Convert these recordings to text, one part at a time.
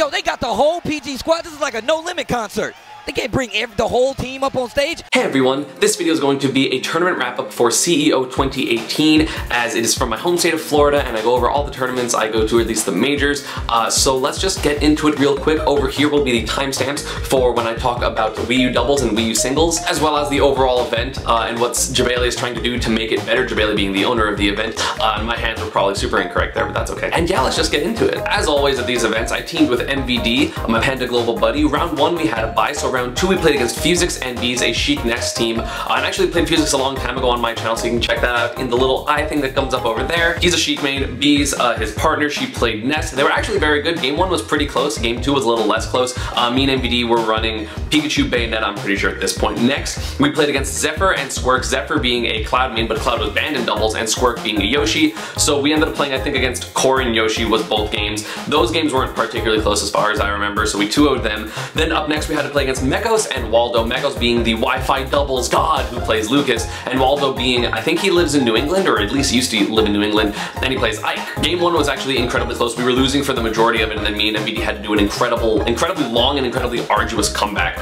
Yo, they got the whole PG squad. This is like a No Limit concert. They can't bring the whole team up on stage. Hey everyone, this video is going to be a tournament wrap-up for CEO 2018, as it is from my home state of Florida, and I go over all the tournaments I go to, or at least the majors. So let's just get into it real quick. Over here will be the timestamps for when I talk about Wii U doubles and Wii U singles, as well as the overall event, and what Jebailey is trying to do to make it better, Jebailey being the owner of the event. My hands were probably super incorrect there, but that's okay. And yeah, let's just get into it. As always at these events, I teamed with MVD, my Panda Global buddy. Round 1 we had a bye, so round 2 we played against Fusix and B's, a Chic Next team. I actually played Fusix a long time ago on my channel, so you can check that out in the little eye thing that comes up over there. He's a Chic main. B's his partner, she played Nest. They were actually very good. Game 1 was pretty close. Game 2 was a little less close. Me and MVD were running Pikachu Bayonetta, I'm pretty sure at this point. Next, we played against Zephyr and Squirk. Zephyr being a Cloud main, but Cloud was banned in doubles, and Squirk being a Yoshi. So we ended up playing, I think, against Core and Yoshi was both games. Those games weren't particularly close as far as I remember, so we 2-0'd them. Then up next we had to play against Mekos and Waldo. Mekos being the Wi-Fi doubles god who plays Lucas, and Waldo being, I think he lives in New England, or at least used to live in New England, and he plays Ike. Game 1 was actually incredibly close. We were losing for the majority of it, and then me and MVD had to do an incredibly long and incredibly arduous comeback.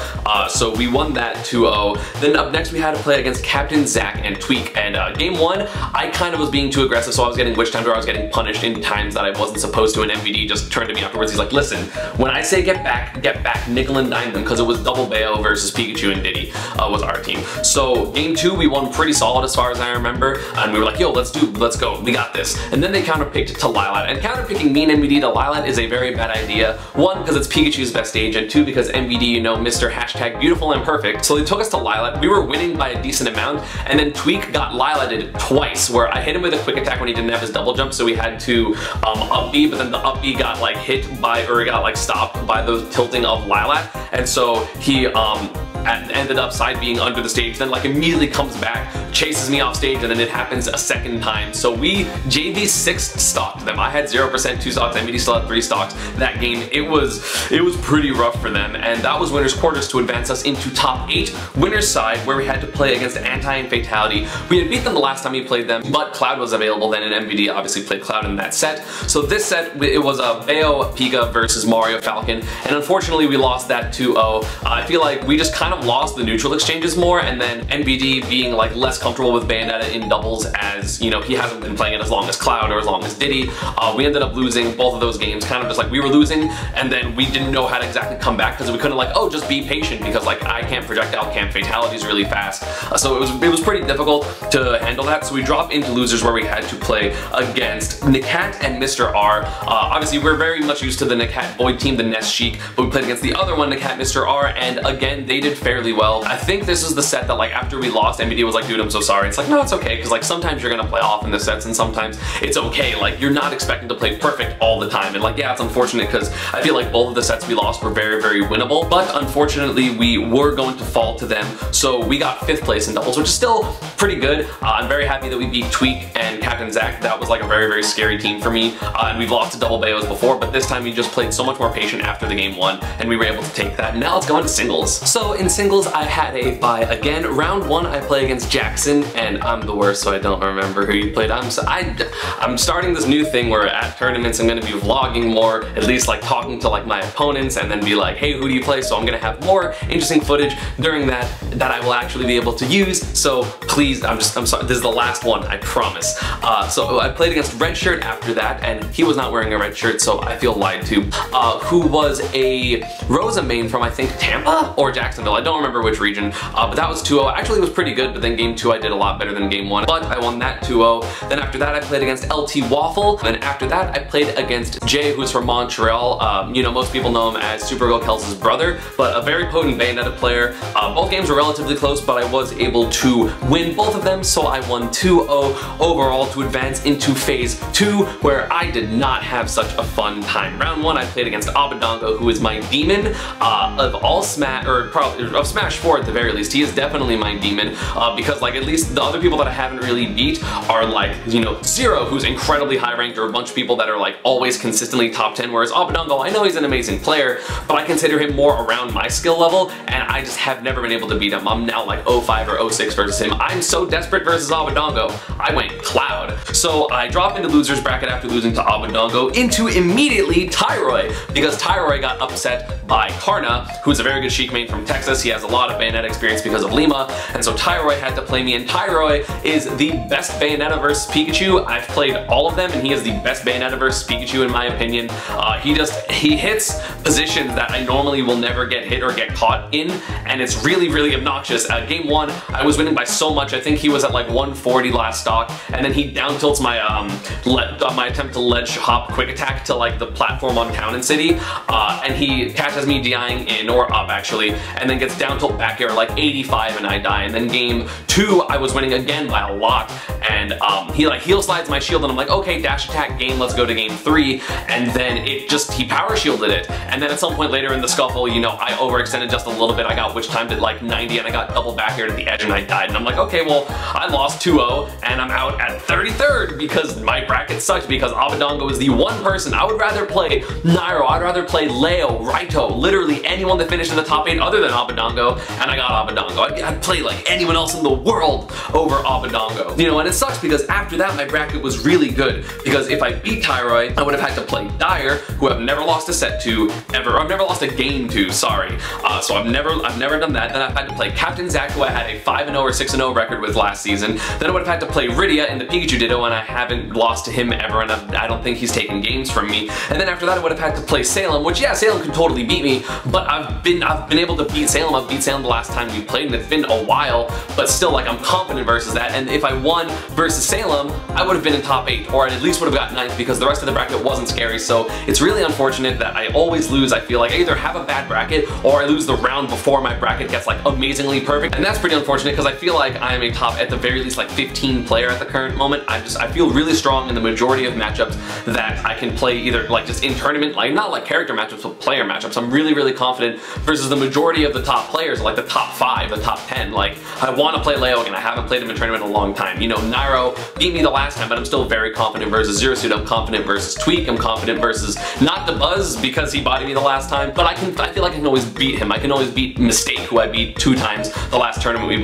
So we won that 2-0. Then up next we had to play against Captain Zach and Tweak, and Game 1, I kind of was being too aggressive, so I was getting witch timed, or I was getting punished in times that I wasn't supposed to, and MVD just turned to me afterwards. He's like, listen, when I say get back, nickel and dime them, because it was double Bayo versus Pikachu and Diddy was our team. So game 2 we won pretty solid as far as I remember, and we were like, yo, let's go, we got this. And then they counterpicked to Lilat, and counterpicking me and MVD to Lilat is a very bad idea. 1, because it's Pikachu's best stage, and 2, because MVD, you know, Mr. Hashtag beautiful and perfect. So they took us to Lilat. We were winning by a decent amount, and then Tweak got Lilated twice, where I hit him with a quick attack when he didn't have his double jump, so we had to up B, but then the up B got like hit by, or got like stopped by the tilting of Lilat, and so he ended up side being under the stage, then like immediately comes back, chases me off stage, and then it happens a second time. So we JV 6 stocked them. I had 0% 2 stocks, MVD still had 3 stocks. That game, it was pretty rough for them, and that was winners quarters to advance us into top 8. Winners side, where we had to play against Anti and Fatality. We had beat them the last time we played them, but Cloud was available then, and MVD obviously played Cloud in that set. So this set, it was a Bayo Pika versus Mario Falcon, and unfortunately we lost that 2-0. I feel like we just kind of lost the neutral exchanges more, and then MVD being like less comfortable with Bayonetta in doubles, as you know, he hasn't been playing it as long as Cloud or as long as Diddy. We ended up losing both of those games, kind of just like we were losing, and then we didn't know how to exactly come back, because we couldn't like, oh, just be patient, because like I can't projectile camp fatalities really fast. So it was pretty difficult to handle that. So we dropped into losers, where we had to play against Nikat and Mr. R. Obviously we're very much used to the Nikat Void team, the Nest Chic, but we played against the other one, Nikat Mr. R, and again they did fairly well. I think this is the set that like after we lost, MVD was like, dude, I'm so sorry. It's like, no, it's okay, because like sometimes you're gonna play off in the sets, and sometimes it's okay. Like you're not expecting to play perfect all the time, and like yeah, it's unfortunate because I feel like both of the sets we lost were very, very winnable, but unfortunately we were going to fall to them. So we got 5th place in doubles, which is still pretty good. I'm very happy that we beat Tweak and Captain Zach. That was like a very, very scary team for me, and we've lost to double Bayos before, but this time we just played so much more patient after the game 1, and we were able to take that. Now let's go into singles. So in singles, I had a bye again. Round 1 I play against Jackson, and I'm the worst, so I don't remember who you played. I'm starting this new thing where at tournaments I'm gonna be vlogging more, at least like talking to like my opponents, and then be like, hey, who do you play? So I'm gonna have more interesting footage during that I will actually be able to use. So please, I'm sorry, this is the last one, I promise. So I played against Red Shirt after that, and he was not wearing a red shirt, so I feel lied to. Who was a Rosa main from I think Tampa or Jacksonville, I don't remember which region, but that was 2-0. Actually it was pretty good, but then game 2 I did a lot better than game 1, but I won that 2-0. Then after that I played against LT Waffle, and after that I played against Jay, who's from Montreal. You know, most people know him as Supergirl Kels's brother, but a very potent Bayonetta player. Both games were relatively close, but I was able to win both of them, so I won 2-0 overall to advance into phase 2, where I did not have such a fun time. Round 1 I played against Abadongo, who is my demon of all Smash, or probably of Smash 4 at the very least. He is definitely my demon, because like at least the other people that I haven't really beat are like, you know, Zero, who's incredibly high ranked, or a bunch of people that are like always consistently top 10, whereas Obadongo, I know he's an amazing player, but I consider him more around my skill level, and I just have never been able to beat him. I'm now like 05 or 06 versus him. I'm so desperate versus Obadongo. I went Cloud. So I drop into loser's bracket after losing to Obadongo into immediately Tyroy, because Tyroy got upset by Karna, who's a very good Sheik main from Texas. He has a lot of Bayonetta experience because of Lima, and so Tyroy had to play me, and Tyroy is the best Bayonetta versus Pikachu. I've played all of them, and he is the best Bayonetta versus Pikachu in my opinion. He hits positions that I normally will never get hit or get caught in, and it's really, really obnoxious. Game 1, I was winning by so much. I think he was at like 140 last stock, and then he down tilts my my attempt to ledge hop quick attack to like the platform on Town and City, and he catches me DIing in, or up actually, and then gets down tilt back air like 85 and I die. And then game 2, I was winning again by a lot, and he like heel slides my shield, and I'm like, okay, dash attack game, let's go to game 3, and then he power shielded it, and then at some point later in the scuffle, you know, I overextended just a little bit. I got witch timed at like 90, and I got double back air to the edge, and I died, and I'm like, okay, well, I lost 2-0, and I'm out at 33rd because my bracket sucked, because Obadongo is the one person I would rather play. Nairo, I'd rather play Leo, Raito, literally anyone that finished in the top 8 other than Obadongo, and I got Obadongo. I'd play like anyone else in the world over Obadongo. You know, and it sucks because after that my bracket was really good, because if I beat Tyroy, I would have had to play Dyer, who I've never lost a set to ever. I've never lost a game to, sorry. So I've never done that. Then I've had to play Captain Zack, who I had a 5-0 or 6-0 record with last season. Then I would have had to play Rydia in the Pikachu Ditto, and I haven't lost to him ever, and I don't think he's taken games from me. And then after that I would have had to play Salem, which yeah, Salem can totally beat me, but I've been able to beat Salem. I've beat Salem the last time we played, and it's been a while, but still, like, I'm confident versus that. And if I won versus Salem, I would have been in top 8, or I at least would have got 9th, because the rest of the bracket wasn't scary. So it's really unfortunate that I always lose. I feel like I either have a bad bracket, or I lose the round before my bracket gets like amazingly perfect, and that's pretty unfortunate, because I feel like I am a top, at the very least, like 15 player at the current moment. I feel really strong in the majority of matchups that I can play, either like just in tournament, like not like character matchups, but player matchups. I'm really, really confident versus the majority of the top players, like the top 5, the top 10. Like, I want to play Leo again. I haven't played him in tournament in a long time. You know, Nairo beat me the last time, but I'm still very confident versus Zero Suit. I'm confident versus Tweak. I'm confident versus not the Buzz, because he bodied me the last time. But I feel like I can always beat him. I can always beat Mistake, who I beat 2 times the last tournament we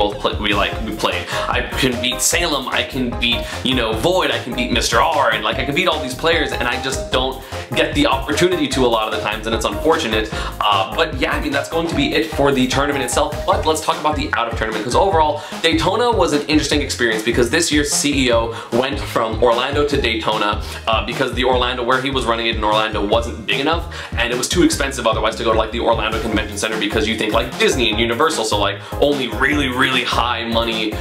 played. I can beat Salem. I can beat, you know, Void. I can beat Mr. R, and like I can beat all these players, and I just don't get the opportunity to a lot of the times, and it's unfortunate. But yeah, I mean, that's going to be it for the tournament itself. But let's talk about the out of tournament, because overall Daytona was an interesting experience, because this year's CEO went from Orlando to Daytona because the Orlando, where he was running it in Orlando, wasn't big enough, and it was too expensive otherwise to go to like the Orlando Convention Center, because you think like Disney and Universal, so like only really, really high money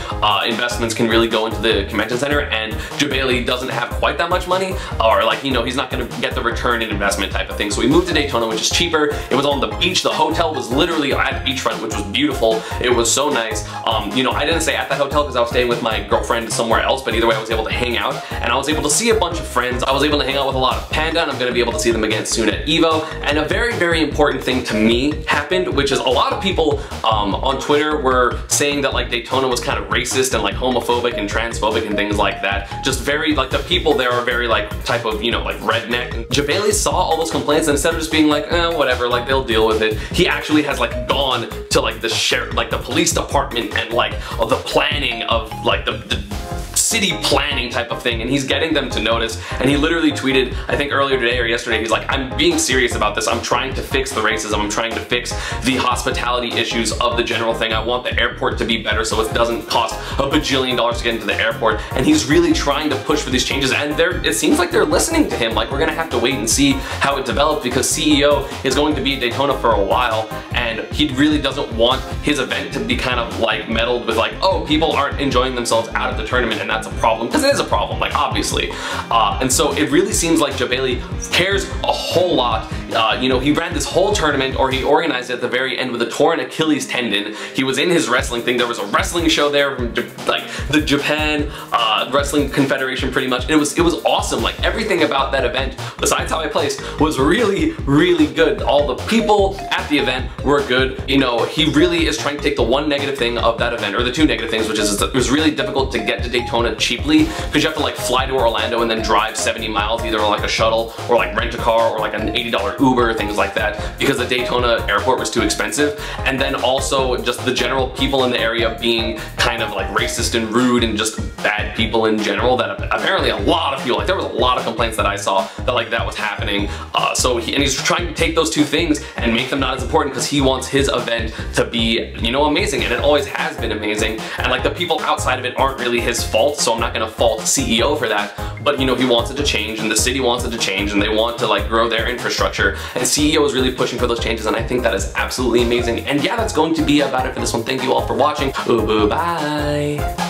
investments can really go into the convention center, and Jebailey doesn't have quite that much money, or like, you know, he's not going to get the return in investment type of thing. So we moved to Daytona, which is cheaper. It was on the beach. The hotel was literally at beachfront, which was beautiful. It was so nice. You know, I didn't stay at that hotel because I was staying with my girlfriend somewhere else, but either way I was able to hang out, and I was able to see a bunch of friends. I was able to hang out with a lot of Panda, and I'm going to be able to see them again soon at EVO. And a very, very important thing to me happened, which is a lot of people on Twitter were saying that like Daytona was kind of racist and like homophobic and transphobic and things like that. Just very, like, the people there are very like type of, you know, like redneck. And Jebailey saw all those complaints, and instead of just being like, whatever, like they'll deal with it, he actually has like gone to like the sheriff, like the police department, and like the planning of like the city planning type of thing, and he's getting them to notice. And he literally tweeted, I think earlier today or yesterday, he's like, I'm being serious about this. I'm trying to fix the racism. I'm trying to fix the hospitality issues of the general thing. I want the airport to be better so it doesn't cost $1 bajillion to get into the airport. And he's really trying to push for these changes, and it seems like they're listening to him. Like, we're gonna have to wait and see how it develops, because CEO is going to be at Daytona for a while, and he really doesn't want his event to be kind of like meddled with like, oh, people aren't enjoying themselves out of the tournament, and that's a problem, because it is a problem, like, obviously. And so it really seems like Jebailey cares a whole lot you know, he ran this whole tournament, or he organized it at the very end with a torn Achilles tendon. He was in his wrestling thing. There was a wrestling show there from like the Japan Wrestling Confederation pretty much. It was awesome. Like everything about that event, besides how I placed, was really, really good. All the people at the event were good. You know, he really is trying to take the one negative thing of that event, or the two negative things, which is it was really difficult to get to Daytona cheaply, because you have to like fly to Orlando and then drive 70 miles, either like a shuttle or like rent a car or like an $80 Uber, things like that, because the Daytona airport was too expensive. And then also just the general people in the area being kind of like racist and rude and just bad people in general, that apparently a lot of people, like there was a lot of complaints that I saw that like that was happening. And he's trying to take those two things and make them not as important, because he wants his event to be, you know, amazing, and it always has been amazing. And like the people outside of it aren't really his fault, so I'm not gonna fault CEO for that. But you know, he wants it to change, and the city wants it to change, and they want to like grow their infrastructure, and CEO is really pushing for those changes, and I think that is absolutely amazing. And yeah, that's going to be about it for this one. Thank you all for watching. Bye.